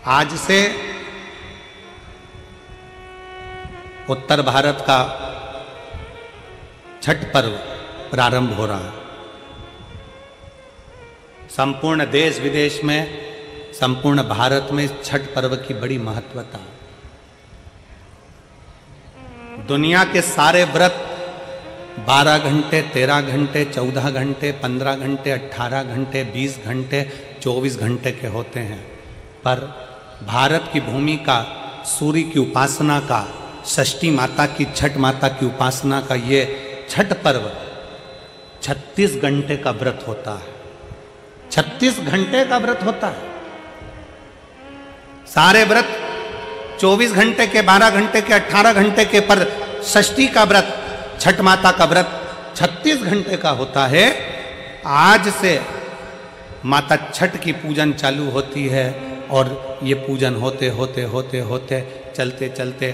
आज से उत्तर भारत का छठ पर्व प्रारंभ हो रहा है। संपूर्ण देश विदेश में, संपूर्ण भारत में छठ पर्व की बड़ी महत्वता है। दुनिया के सारे व्रत 12 घंटे, 13 घंटे, 14 घंटे, 15 घंटे, 18 घंटे, 20 घंटे, 24 घंटे के होते हैं, पर भारत की भूमि का, सूर्य की उपासना का, षष्ठी माता की, छठ माता की उपासना का ये छठ पर्व 36 घंटे का व्रत होता है। 36 घंटे का व्रत होता है। सारे व्रत 24 घंटे के, 12 घंटे के, 18 घंटे के, पर षष्ठी का व्रत, छठ माता का व्रत 36 घंटे का होता है। आज से माता छठ की पूजन चालू होती है और ये पूजन होते होते होते होते चलते चलते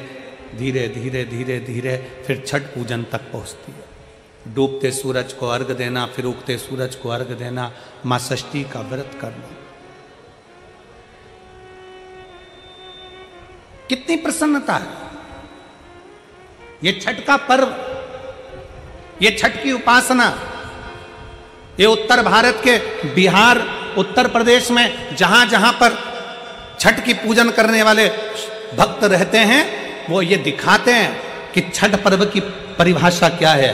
धीरे धीरे धीरे धीरे फिर छठ पूजन तक पहुंचती है। डूबते सूरज को अर्घ देना, फिर उगते सूरज को अर्घ देना, मां षष्ठी का व्रत करना। कितनी प्रसन्नता है। ये छठ का पर्व, ये छठ की उपासना, ये उत्तर भारत के बिहार, उत्तर प्रदेश में जहां जहां पर छठ की पूजन करने वाले भक्त रहते हैं, वो ये दिखाते हैं कि छठ पर्व की परिभाषा क्या है।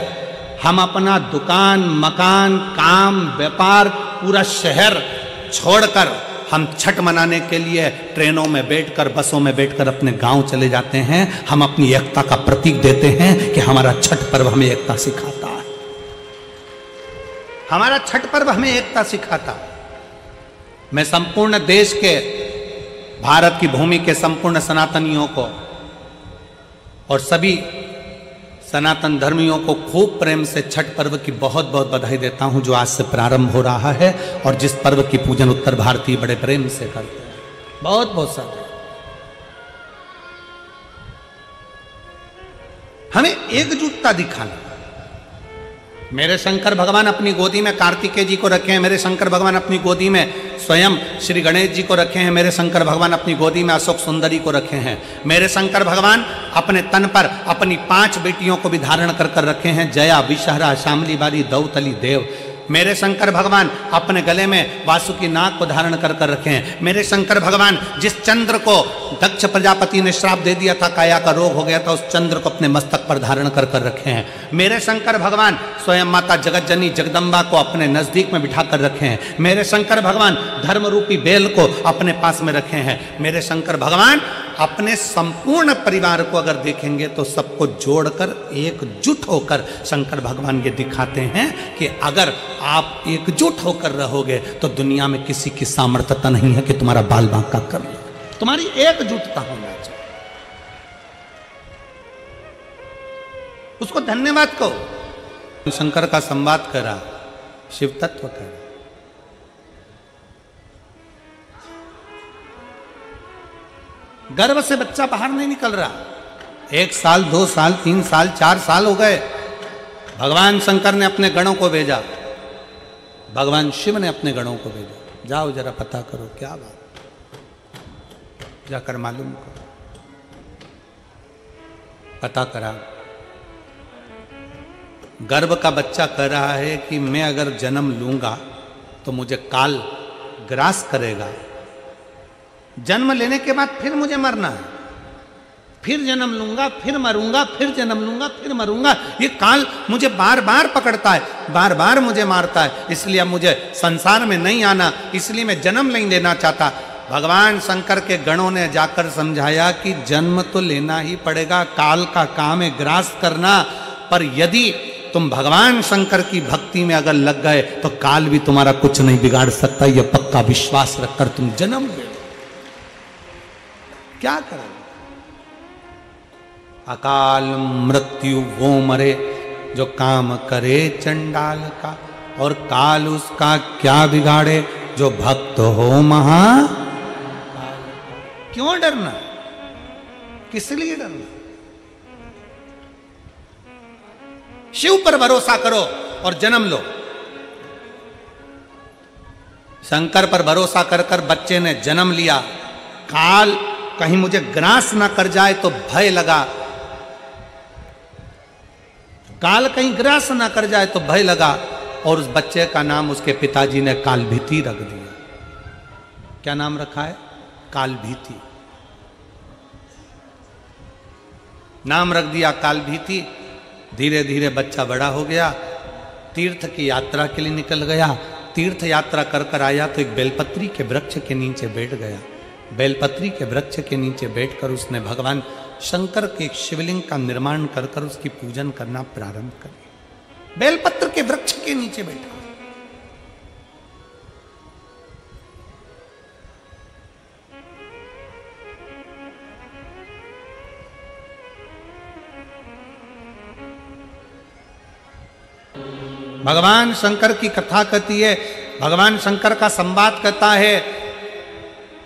हम अपना दुकान, मकान, काम, व्यापार, पूरा शहर छोड़कर हम छठ मनाने के लिए ट्रेनों में बैठकर, बसों में बैठकर अपने गांव चले जाते हैं। हम अपनी एकता का प्रतीक देते हैं कि हमारा छठ पर्व हमें एकता सिखाता है। हमारा छठ पर्व हमें एकता सिखाता है। मैं संपूर्ण देश के, भारत की भूमि के संपूर्ण सनातनियों को और सभी सनातन धर्मियों को खूब प्रेम से छठ पर्व की बहुत बहुत बधाई देता हूं, जो आज से प्रारंभ हो रहा है और जिस पर्व की पूजन उत्तर भारतीय बड़े प्रेम से करते हैं। बहुत बहुत सारे। हमें एकजुटता दिखाना। मेरे शंकर भगवान अपनी गोदी में कार्तिकेय जी को रखे हैं, मेरे शंकर भगवान अपनी गोदी में स्वयं श्री गणेश जी को रखे हैं, मेरे शंकर भगवान अपनी गोदी में अशोक सुंदरी को रखे हैं, मेरे शंकर भगवान अपने तन पर अपनी 5 बेटियों को भी धारण कर कर रखे हैं, जया, विषहरा, शामली बारी, दौतली, देव। मेरे शंकर भगवान अपने गले में वासुकी नाग को धारण कर कर रखे हैं। मेरे शंकर भगवान जिस चंद्र को दक्ष प्रजापति ने श्राप दे दिया था, काया का रोग हो गया था, उस चंद्र को अपने मस्तक पर धारण कर कर रखे हैं। मेरे शंकर भगवान स्वयं माता जगत जननी जगदम्बा को अपने नजदीक में बिठा कर रखे हैं। मेरे शंकर भगवान धर्म रूपी बेल को अपने पास में रखे हैं। मेरे शंकर भगवान अपने संपूर्ण परिवार को अगर देखेंगे तो सबको जोड़कर एकजुट होकर शंकर भगवान ये दिखाते हैं कि अगर आप एकजुट होकर रहोगे तो दुनिया में किसी की सामर्थ्यता नहीं है कि तुम्हारा बाल बांका कर ले। तुम्हारी एकजुटता होना चाहिए। उसको धन्यवाद कहो। शंकर का संवाद करा, शिव तत्व करा। गर्भ से बच्चा बाहर नहीं निकल रहा। 1 साल, 2 साल, 3 साल, 4 साल हो गए। भगवान शंकर ने अपने गणों को भेजा, भगवान शिव ने अपने गणों को भेजा, जाओ जरा पता करो क्या बात, जाकर मालूम करो। पता करा, गर्भ का बच्चा कह रहा है कि मैं अगर जन्म लूंगा तो मुझे काल ग्रास करेगा। जन्म लेने के बाद फिर मुझे मरना है, फिर जन्म लूंगा, फिर मरूंगा, फिर जन्म लूंगा, फिर मरूंगा। ये काल मुझे बार बार पकड़ता है, बार बार मुझे मारता है। इसलिए अब मुझे संसार में नहीं आना, इसलिए मैं जन्म नहीं लेना चाहता। भगवान शंकर के गणों ने जाकर समझाया कि जन्म तो लेना ही पड़ेगा, काल का काम है ग्रास करना, पर यदि तुम भगवान शंकर की भक्ति में अगर लग गए तो काल भी तुम्हारा कुछ नहीं बिगाड़ सकता। यह पक्का विश्वास रखकर तुम जन्म ले। क्या करें? अकाल मृत्यु वो मरे जो काम करे चंडाल का, और काल उसका क्या बिगाड़े जो भक्त हो महा। क्यों डरना? किस लिए डरना? शिव पर भरोसा करो और जन्म लो। शंकर पर भरोसा कर कर बच्चे ने जन्म लिया, काल कहीं मुझे ग्रास ना कर जाए तो भय लगा, काल कहीं ग्रास ना कर जाए तो भय लगा, और उस बच्चे का नाम उसके पिताजी ने कालभीति रख दिया। क्या नाम रखा है? कालभीति। नाम रख दिया कालभीति। धीरे धीरे बच्चा बड़ा हो गया, तीर्थ की यात्रा के लिए निकल गया। तीर्थ यात्रा कर कर आया तो एक बेलपत्री के वृक्ष के नीचे बैठ गया। बेलपत्री के वृक्ष के नीचे बैठकर उसने भगवान शंकर के एक शिवलिंग का निर्माण कर कर उसकी पूजन करना प्रारंभ कर दिया। बेलपत्र के वृक्ष के नीचे बैठा। भगवान शंकर की कथा कहती है, भगवान शंकर का संवाद कहता है,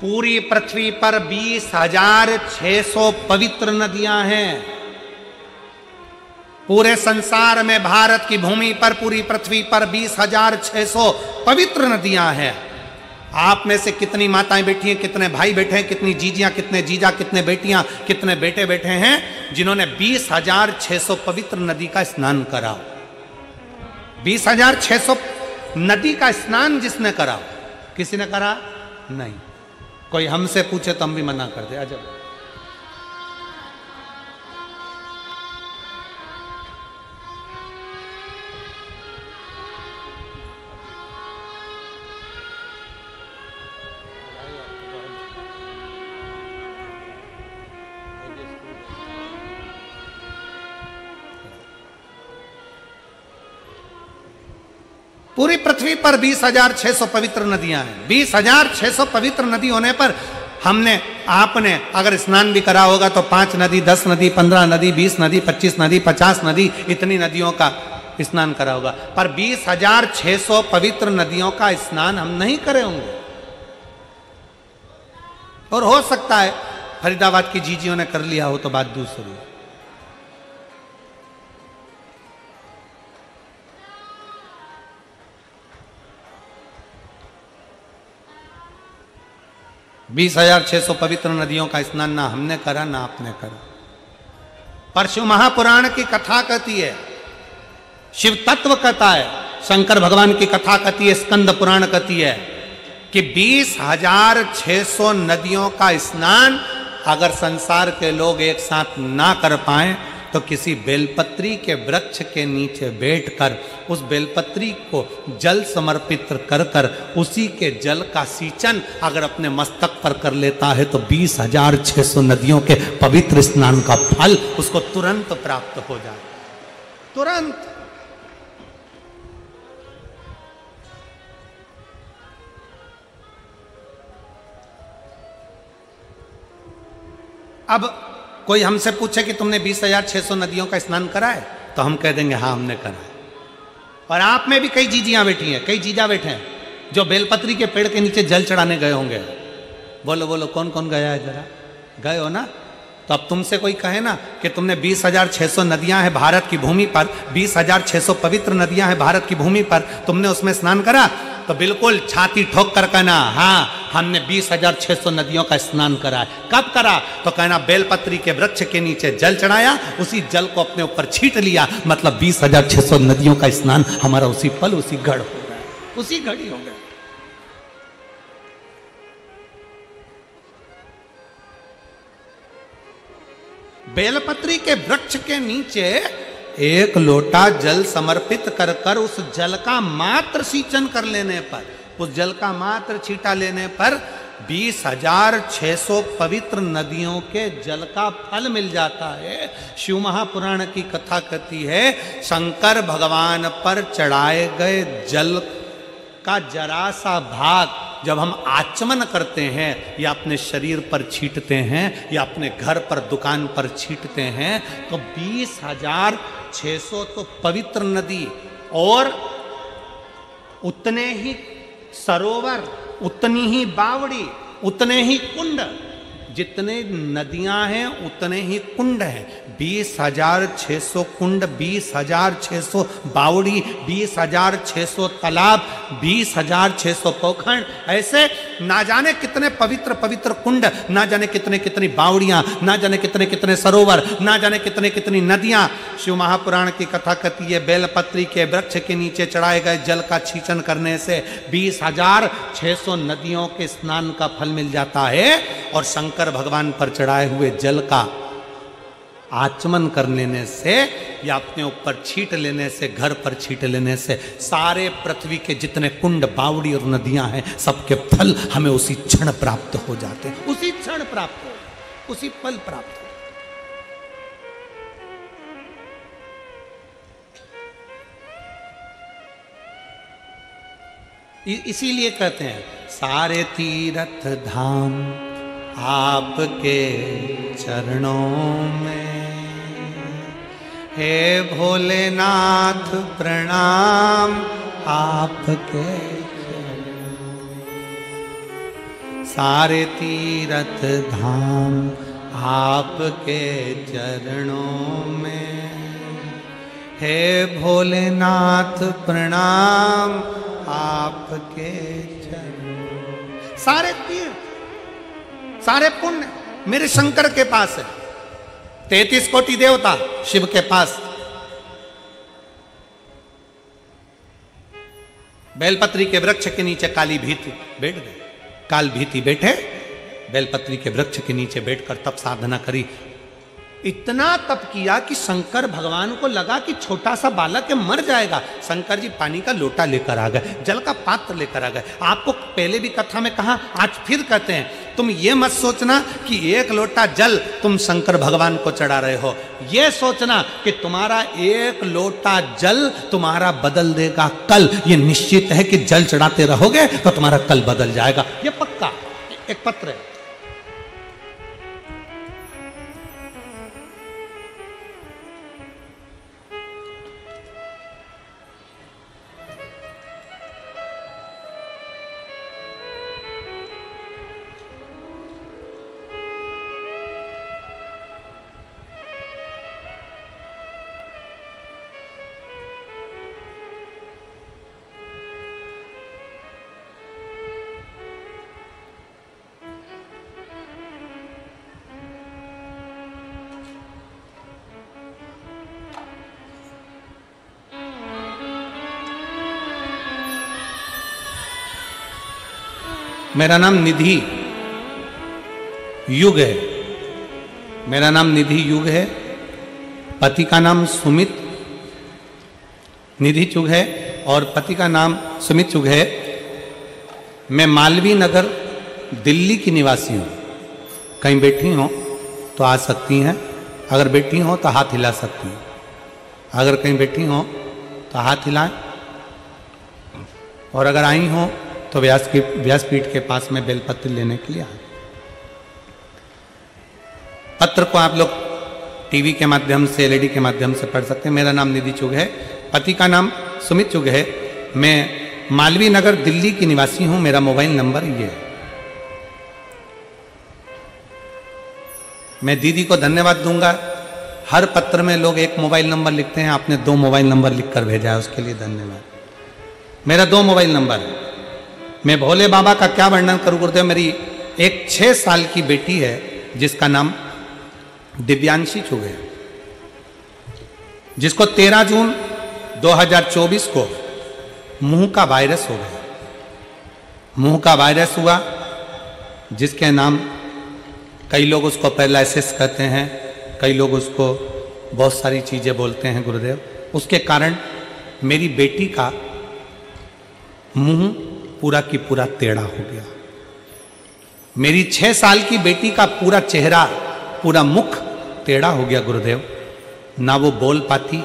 पूरी पृथ्वी पर 20,600 पवित्र नदियां हैं। पूरे संसार में भारत की भूमि पर, पूरी पृथ्वी पर 20,600 पवित्र नदियां हैं। आप में से कितनी माताएं बैठी हैं, कितने भाई बैठे हैं, कितनी जीजियां, कितने जीजा, कितने बेटियां, कितने बेटे बैठे हैं जिन्होंने 20,600 पवित्र नदी का स्नान करा? 20,600 नदी का स्नान जिसने करा, किसी ने करा? नहीं। कोई हमसे पूछे तो हम भी मना कर दे। अजब। पूरी पृथ्वी पर 20,600 पवित्र नदियां हैं। 20,600 पवित्र नदी होने पर हमने, आपने अगर स्नान भी करा होगा तो 5 नदी, 10 नदी, 15 नदी, 20 नदी, 25 नदी, 50 नदी, इतनी नदियों का स्नान करा होगा। पर 20,600 पवित्र नदियों का स्नान हम नहीं करे होंगे। और हो सकता है फरीदाबाद की जीजियों ने कर लिया हो तो बात दूसरी। 20,600 पवित्र नदियों का स्नान ना हमने करा ना आपने करा। पर शिव महापुराण की कथा कहती है, शिव तत्व कहता है, शंकर भगवान की कथा कहती है, स्कंद पुराण कहती है कि 20,600 नदियों का स्नान अगर संसार के लोग एक साथ ना कर पाए तो किसी बेलपत्री के वृक्ष के नीचे बैठकर उस बेलपत्री को जल समर्पित कर कर उसी के जल का सींचन अगर अपने मस्तक पर कर लेता है तो 20,600 नदियों के पवित्र स्नान का फल उसको तुरंत प्राप्त हो जाए। तुरंत। अब कोई हमसे पूछे कि तुमने 20,600 नदियों का स्नान करा है तो हम कह देंगे हाँ हमने करा है। और आप में भी कई जीजियां बैठी हैं, कई जीजा बैठे हैं जो बेलपत्री के पेड़ के नीचे जल चढ़ाने गए होंगे। बोलो बोलो कौन कौन गया है, जरा गए हो ना? तो अब तुमसे कोई कहे ना कि तुमने 20,600 नदियां हैं भारत की भूमि पर, 20,600 पवित्र नदियां हैं भारत की भूमि पर, तुमने उसमें स्नान करा? तो बिल्कुल छाती ठोक कर कहना हाँ हमने 20,600 नदियों का स्नान करा है। कब करा? तो कहना बेलपत्री के वृक्ष के नीचे जल चढ़ाया, उसी जल को अपने ऊपर छींट लिया, मतलब 20,600 नदियों का स्नान हमारा उसी पल उसी घड़ हो गया, उसी घड़ी हो गया। बेलपत्री के वृक्ष के नीचे एक लोटा जल समर्पित कर कर उस जल का मात्र सींचन कर लेने पर, उस जल का मात्र छींटा लेने पर 20,600 पवित्र नदियों के जल का फल मिल जाता है। शिव महापुराण की कथा कहती है शंकर भगवान पर चढ़ाए गए जल का जरा सा भाग जब हम आचमन करते हैं या अपने शरीर पर छींटते हैं या अपने घर पर दुकान पर छींटते हैं तो 20,600 तो पवित्र नदी और उतने ही सरोवर, उतनी ही बावड़ी, उतने ही कुंड जितने नदियां हैं उतने ही कुंड हैं। 20,600 कुंड, 20,600 बावड़ी, 20,600 तालाब, 20,600 पोखर, ऐसे ना जाने कितने पवित्र पवित्र कुंड, ना जाने कितने कितनी बावड़ियां, ना जाने कितने कितने सरोवर, ना जाने कितने कितनी नदियां। शिव महापुराण की कथा कहती है बेलपत्री के वृक्ष के नीचे चढ़ाए गए जल का छींचन करने से 20,600 नदियों के स्नान का फल मिल जाता है, और शंकर भगवान पर चढ़ाए हुए जल का आचमन कर लेने से या अपने ऊपर छींट लेने से, घर पर छींट लेने से सारे पृथ्वी के जितने कुंड, बावड़ी और नदियां हैं सबके फल हमें उसी क्षण प्राप्त हो जाते हैं, उसी क्षण प्राप्त हो, उसी पल प्राप्त हो। इसीलिए कहते हैं सारे तीर्थ धाम आपके चरणों में, हे भोलेनाथ प्रणाम आपके चरणों में। सारे तीर्थ धाम आपके चरणों में, हे भोलेनाथ प्रणाम आपके चरणों। सारे तीर्थ, सारे पुण्य मेरे शंकर के पास है। 33 कोटि देवता शिव के पास। बेलपत्री के वृक्ष के नीचे काली भीति बैठ गए, काल भीति बैठे बेलपत्री के वृक्ष के नीचे बैठकर तप साधना करी। इतना तप किया कि शंकर भगवान को लगा कि छोटा सा बालक है, मर जाएगा। शंकर जी पानी का लोटा लेकर आ गए, जल का पात्र लेकर आ गए। आपको पहले भी कथा में कहा, आज फिर कहते हैं, तुम ये मत सोचना कि एक लोटा जल तुम शंकर भगवान को चढ़ा रहे हो। ये सोचना कि तुम्हारा एक लोटा जल तुम्हारा बदल देगा कल। ये निश्चित है कि जल चढ़ाते रहोगे तो तुम्हारा कल बदल जाएगा, ये पक्का। एक पत्र है, मेरा नाम निधि युग है। मेरा नाम निधि युग है। पति का नाम सुमित निधि चुग है और पति का नाम सुमित चुग है। मैं मालवीय नगर दिल्ली की निवासी हूँ। कहीं बैठी हो तो आ सकती हैं, अगर बैठी हो तो हाथ हिला सकती हैं। अगर कहीं बैठी हो तो हाथ हिलाएं, और अगर आई हो तो व्यासपीठ के पास में बेलपत्र लेने के लिए आए। पत्र को आप लोग टीवी के माध्यम से, एलईडी के माध्यम से पढ़ सकते हैं। मेरा नाम निधि चुग है, पति का नाम सुमित चुग है। मैं मालवीय नगर दिल्ली की निवासी हूं। मेरा मोबाइल नंबर ये है। मैं दीदी को धन्यवाद दूंगा। हर पत्र में लोग एक मोबाइल नंबर लिखते हैं, आपने 2 मोबाइल नंबर लिखकर भेजा है, उसके लिए धन्यवाद। मेरा 2 मोबाइल नंबर है। मैं भोले बाबा का क्या वर्णन करूं गुरुदेव। मेरी एक 6 साल की बेटी है जिसका नाम दिव्यांशी चुग है, जिसको 13 जून 2024 को मुंह का वायरस हो गया। मुंह का वायरस हुआ, जिसके नाम कई लोग उसको पैरालिसिस कहते हैं, कई लोग उसको बहुत सारी चीजें बोलते हैं गुरुदेव। उसके कारण मेरी बेटी का मुंह पूरा की पूरा टेढ़ा हो गया। मेरी 6 साल की बेटी का पूरा चेहरा, पूरा मुख टेढ़ा हो गया गुरुदेव। ना वो बोल पाती,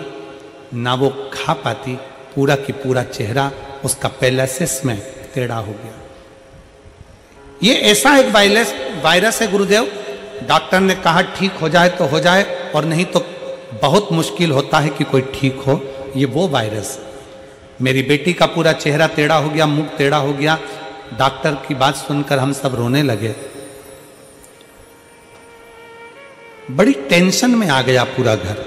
ना वो खा पाती। पूरा की पूरा चेहरा उसका पैरालिसिस में टेढ़ा हो गया। ये ऐसा एक वायरस है गुरुदेव, डॉक्टर ने कहा ठीक हो जाए तो हो जाए, और नहीं तो बहुत मुश्किल होता है कि कोई ठीक हो। ये वो वायरस। मेरी बेटी का पूरा चेहरा टेढ़ा हो गया, मुख टेढ़ा हो गया। डॉक्टर की बात सुनकर हम सब रोने लगे। बड़ी टेंशन में आ गया पूरा घर।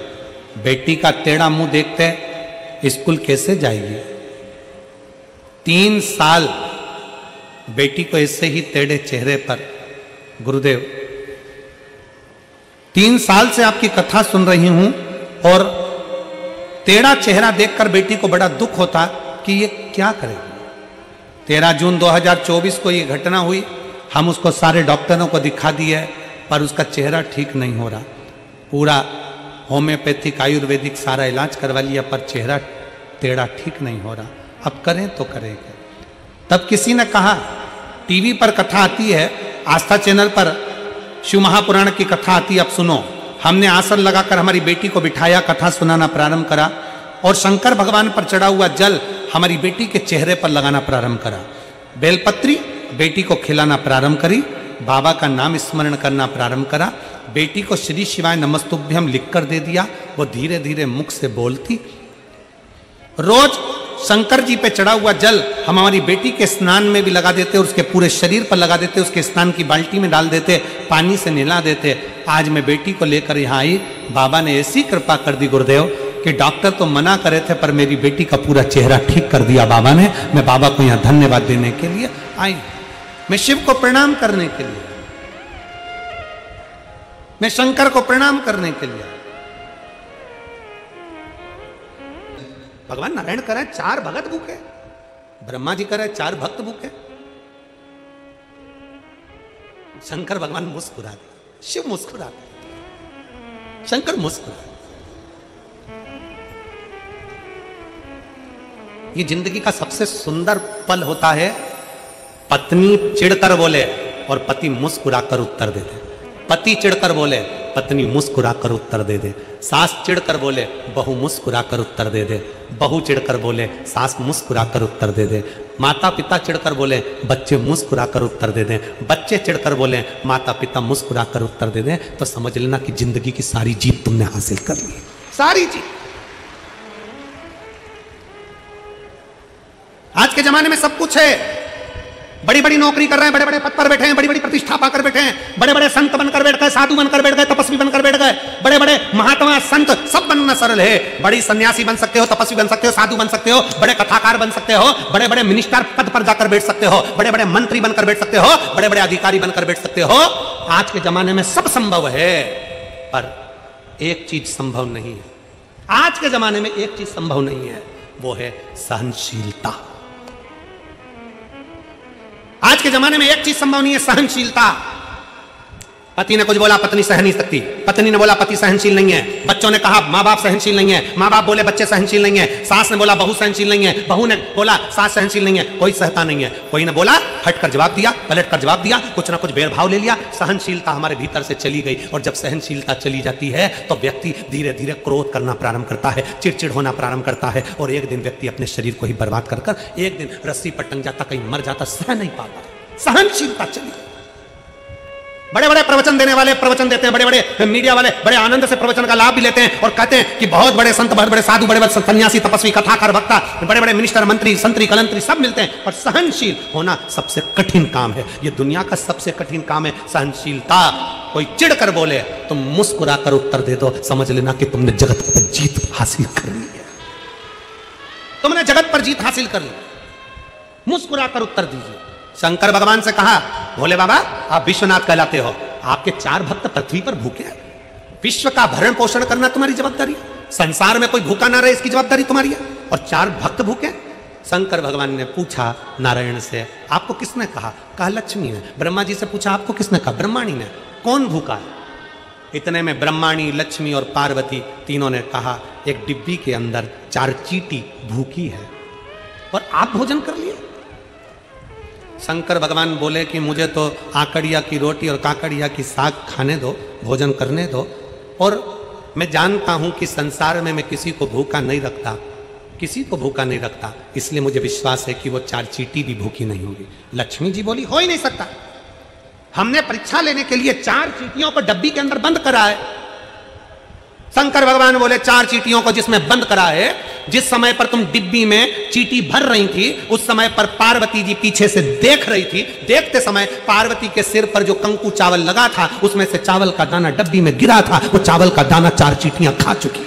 बेटी का टेढ़ा मुंह देखते स्कूल कैसे जाएगी। 3 साल बेटी को ऐसे ही टेढ़े चेहरे पर, गुरुदेव 3 साल से आपकी कथा सुन रही हूं और टेढ़ा चेहरा देखकर बेटी को बड़ा दुख होता कि ये क्या करेगी। 13 जून 2024 को ये घटना हुई। हम उसको सारे डॉक्टरों को दिखा दिए पर उसका चेहरा ठीक नहीं हो रहा। पूरा होम्योपैथिक आयुर्वेदिक सारा इलाज करवा लिया पर चेहरा टेढ़ा ठीक नहीं हो रहा। अब करें तो करें क्या। तब किसी ने कहा, टीवी पर कथा आती है, आस्था चैनल पर शिव महापुराण की कथा आती है, अब सुनो। हमने आसन लगाकर हमारी बेटी को बिठाया, कथा सुनाना प्रारंभ करा और शंकर भगवान पर चढ़ा हुआ जल हमारी बेटी के चेहरे पर लगाना प्रारंभ करा। बेलपत्री बेटी को खिलाना प्रारंभ करी, बाबा का नाम स्मरण करना प्रारंभ करा। बेटी को श्री शिवाय नमस्तुभ्यम लिखकर दे दिया। वो धीरे धीरे मुख से बोलती। रोज शंकर जी पे चढ़ा हुआ जल हम हमारी बेटी के स्नान में भी लगा देते, उसके पूरे शरीर पर लगा देते, उसके स्नान की बाल्टी में डाल देते, पानी से नहला देते। आज मैं बेटी को लेकर यहाँ आई, बाबा ने ऐसी कृपा कर दी गुरुदेव कि डॉक्टर तो मना करे थे पर मेरी बेटी का पूरा चेहरा ठीक कर दिया बाबा ने। मैं बाबा को यहाँ धन्यवाद देने के लिए आई, मैं शिव को प्रणाम करने के लिए, मैं शंकर को प्रणाम करने के लिए। भगवान नारायण करे 4 भगत भूखे, ब्रह्मा जी करे 4 भक्त भूखे। शंकर भगवान मुस्कुरा दे, शिव मुस्कुरा दे, शंकर मुस्कुरा। ये जिंदगी का सबसे सुंदर पल होता है, पत्नी चिढ़कर बोले और पति मुस्कुराकर उत्तर दे दे। पति चिढ़कर बोले, पत्नी मुस्कुराकर उत्तर दे दे। सास चिढ़कर बोले, बहू मुस्कुराकर उत्तर दे दे। बहू चिढ़कर बोले, सास मुस्कुराकर उत्तर दे दे। माता पिता चिढ़कर बोले, बच्चे मुस्कुराकर उत्तर दे दें। बच्चे चिढ़कर बोले, माता पिता मुस्कुराकर उत्तर दे दें। तो समझ लेना कि जिंदगी की सारी जीत तुमने हासिल कर ली, सारी जीत। आज के जमाने में सब कुछ है, बड़ी बड़ी नौकरी कर रहे हैं, बड़े बड़े पद पर बैठे हैं, बड़ी बड़ी प्रतिष्ठा पाकर बैठे हैं, बड़े बड़े संत बनकर बैठ गए, साधु बनकर बैठ गए, तपस्वी बनकर बैठ गए, बड़े बड़े महात्मा संत सब बनना सरल है। बड़ी सन्यासी बन सकते हो, तपस्वी बन सकते हो, साधु बन सकते हो, बड़े कथाकार बन सकते हो, बड़े बड़े मिनिस्टर पद पर जाकर बैठ सकते हो, बड़े बड़े मंत्री बनकर बैठ सकते हो, बड़े बड़े अधिकारी बनकर बैठ सकते हो। आज के जमाने में सब संभव है पर एक चीज संभव नहीं है। आज के जमाने में एक चीज संभव नहीं है, वो है सहनशीलता। आज के जमाने में एक चीज संभव नहीं है, सहनशीलता। पति ने कुछ बोला, पत्नी सह नहीं सकती। पत्नी ने बोला, पति सहनशील नहीं है। बच्चों ने कहा, माँ बाप सहनशील नहीं है। माँ बाप बोले, बच्चे सहनशील नहीं है। सास ने बोला, बहू सहनशील नहीं है। बहू ने बोला, सास सहनशील नहीं है। कोई सहता नहीं है। कोई ने बोला, हटकर जवाब दिया, पलटकर जवाब दिया, कुछ ना कुछ भेदभाव ले लिया। सहनशीलता हमारे भीतर से चली गई और जब सहनशीलता चली जाती है तो व्यक्ति धीरे धीरे क्रोध करना प्रारंभ करता है, चिड़चिड़ होना प्रारंभ करता है और एक दिन व्यक्ति अपने शरीर को ही बर्बाद कर कर एक दिन रस्सी पर टंग जाता, कहीं मर जाता, सह नहीं पाता। सहनशीलता चली। बड़े बड़े प्रवचन देने वाले प्रवचन देते हैं, बड़े बड़े मीडिया वाले बड़े आनंद से प्रवचन का लाभ भी लेते हैं और कहते हैं कि बहुत बड़े संत, बहुत बड़े साधु, बड़े बड़े सन्यासी, तपस्वी, कथाकार, वक्ता, बड़े बड़े मिनिस्टर, मंत्री, संतरी, कलंतरी सब मिलते हैं। और सहनशील होना सबसे कठिन काम है। ये दुनिया का सबसे कठिन काम है, सहनशीलता। कोई चिढ़ कर बोले तुम मुस्कुरा कर उत्तर दे दो, समझ लेना कि तुमने जगत पर जीत हासिल कर ली है। तुमने जगत पर जीत हासिल कर ली। मुस्कुरा कर उत्तर दीजिए। शंकर भगवान से कहा, भोले बाबा आप विश्वनाथ कहलाते हो, आपके 4 भक्त पृथ्वी पर भूखे हैं, विश्व का भरण पोषण करना तुम्हारी जवाबदारी है, संसार में कोई भूखा ना रहे इसकी जवाबदारी तुम्हारी है, और 4 भक्त भूखे। शंकर भगवान ने पूछा नारायण से, आपको किसने कहा? कहा लक्ष्मी ने। ब्रह्मा जी से पूछा, आपको किसने कहा? ब्रह्माणी ने। कौन भूखा है? इतने में ब्रह्माणी, लक्ष्मी और पार्वती तीनों ने कहा, एक डिब्बी के अंदर 4 चींटी भूखी है और आप भोजन कर लिए। शंकर भगवान बोले कि मुझे तो आकड़िया की रोटी और काकड़िया की साग खाने दो, भोजन करने दो, और मैं जानता हूं कि संसार में मैं किसी को भूखा नहीं रखता, किसी को भूखा नहीं रखता, इसलिए मुझे विश्वास है कि वो 4 चींटी भी भूखी नहीं होगी। लक्ष्मी जी बोली, हो ही नहीं सकता, हमने परीक्षा लेने के लिए 4 चींटियों को डब्बी के अंदर बंद करा है। शंकर भगवान बोले, 4 चींटियों को जिसमें बंद करा है जिस समय पर तुम डिब्बी में चीटी भर रही थी, उस समय पर पार्वती जी पीछे से देख रही थी। देखते समय पार्वती के सिर पर जो कंकु चावल लगा था, उसमें से चावल का दाना डब्बी में गिरा था। वो चावल का दाना 4 चींटियां खा चुकी।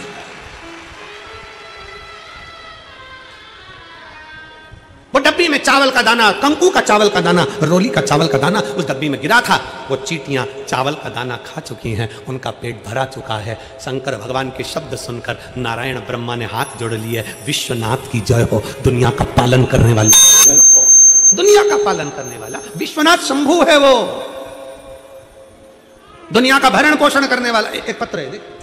वो डब्बी में चावल का दाना, कंकु का चावल का दाना, रोली का चावल का दाना उस डब्बी में गिरा था। वो चींटियां चावल का दाना खा चुकी हैं, उनका पेट भरा चुका है। शंकर भगवान के शब्द सुनकर नारायण ब्रह्मा ने हाथ जोड़ लिए, विश्वनाथ की जय हो, दुनिया का पालन करने वाली जय हो, दुनिया का पालन करने वाला विश्वनाथ शंभु है। वो दुनिया का भरण पोषण करने वाला। एक पत्र है, देख।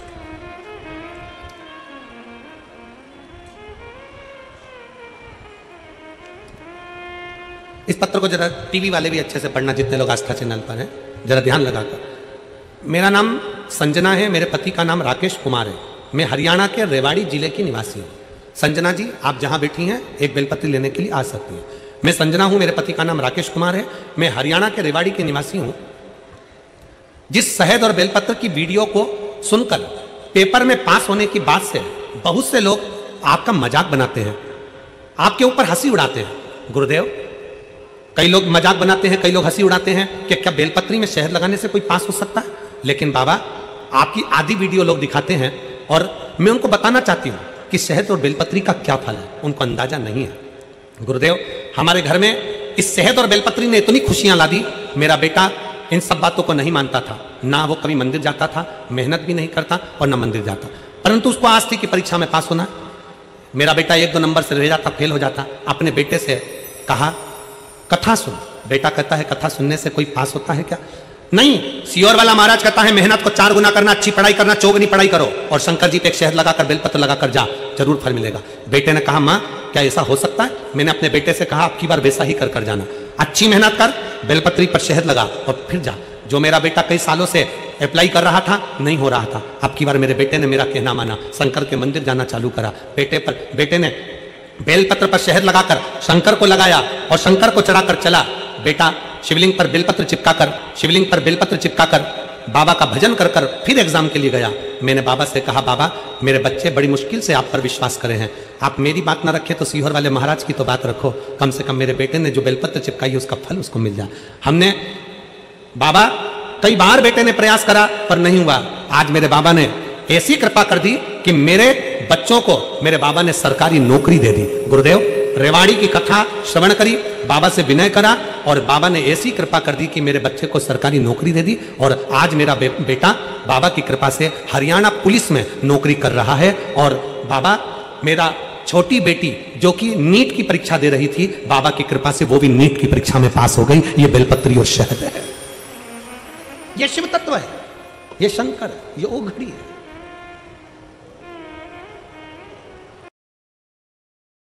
इस पत्र को जरा टीवी वाले भी अच्छे से पढ़ना, जितने लोग आस्था चैनल पर हैं, जरा ध्यान लगाकर। मेरा नाम संजना है, मेरे पति का नाम राकेश कुमार है। मैं हरियाणा के रेवाड़ी जिले की निवासी हूँ। संजना जी, आप जहाँ बैठी हैं एक बेलपत्री लेने के लिए आ सकती हैं। मैं संजना हूँ, मेरे पति का नाम राकेश कुमार है। मैं हरियाणा के रेवाड़ी के निवासी हूँ। जिस शहद और बेलपत्र की वीडियो को सुनकर पेपर में पास होने की बात से बहुत से लोग आपका मजाक बनाते हैं, आपके ऊपर हंसी उड़ाते हैं। गुरुदेव, कई लोग मजाक बनाते हैं, कई लोग हंसी उड़ाते हैं कि क्या बेलपत्री में शहद लगाने से कोई पास हो सकता है? लेकिन बाबा, आपकी आधी वीडियो लोग दिखाते हैं और मैं उनको बताना चाहती हूँ कि शहद और बेलपत्री का क्या फल है, उनको अंदाजा नहीं है। गुरुदेव, हमारे घर में इस शहद और बेलपत्री ने इतनी खुशियां ला दी। मेरा बेटा इन सब बातों को नहीं मानता था, ना वो कभी मंदिर जाता था, मेहनत भी नहीं करता और ना मंदिर जाता, परंतु उसको आज थी कि परीक्षा में पास होना। मेरा बेटा 1-2 नंबर से रह जाता, फेल हो जाता। अपने बेटे से कहा कथा सुन। बेटा कहता है कथा सुनने से कोई पास होता है क्या? नहीं। सियोर वाला महाराज कहता है मेहनत को 4 गुना करना, अच्छी पढ़ाई करना, चौगुनी पढ़ाई करो और शंकर जी पे एक शहद लगाकर बेलपत्र लगाकर जा, जरूर फल मिलेगा। बेटे ने कहा माँ, क्या ऐसा हो सकता है? मैंने अपने बेटे से कहा अब की बार वैसा ही कर जाना, अच्छी मेहनत कर, बेलपत्री पर शहद लगा और फिर जा। जो मेरा बेटा कई सालों से अप्लाई कर रहा था, नहीं हो रहा था, अब की बार मेरे बेटे ने मेरा कहना माना, शंकर के मंदिर जाना चालू करा। बेटे ने बेलपत्र पर शहद लगाकर शंकर को लगाया और शंकर को चढ़ाकर चला। बेटा शिवलिंग पर बेलपत्र चिपकाकर बाबा का भजन कर कर फिर एग्जाम के लिए गया। मैंने बाबा से कहा बाबा, मेरे बच्चे बड़ी मुश्किल से आप पर विश्वास करे हैं, आप मेरी बात ना रखे तो सीहोर वाले महाराज की तो बात रखो, कम से कम मेरे बेटे ने जो बेलपत्र चिपकाई उसका फल उसको मिल जाए। हमने बाबा कई बार बेटे ने प्रयास करा पर नहीं हुआ। आज मेरे बाबा ने ऐसी कृपा कर दी कि मेरे बच्चों को मेरे बाबा ने सरकारी नौकरी दे दी। गुरुदेव, रेवाड़ी की कथा श्रवण करी, बाबा से विनय करा और बाबा ने ऐसी कृपा कर दी कि मेरे बच्चे को सरकारी नौकरी दे दी और आज मेरा बेटा बाबा की कृपा से हरियाणा पुलिस में नौकरी कर रहा है। और बाबा, मेरा छोटी बेटी जो कि नीट की परीक्षा दे रही थी, बाबा की कृपा से वो भी नीट की परीक्षा में पास हो गई। ये बेलपत्री और शहद है, ये शिव तत्व है, ये शंकर है, ये ओघड़ी है।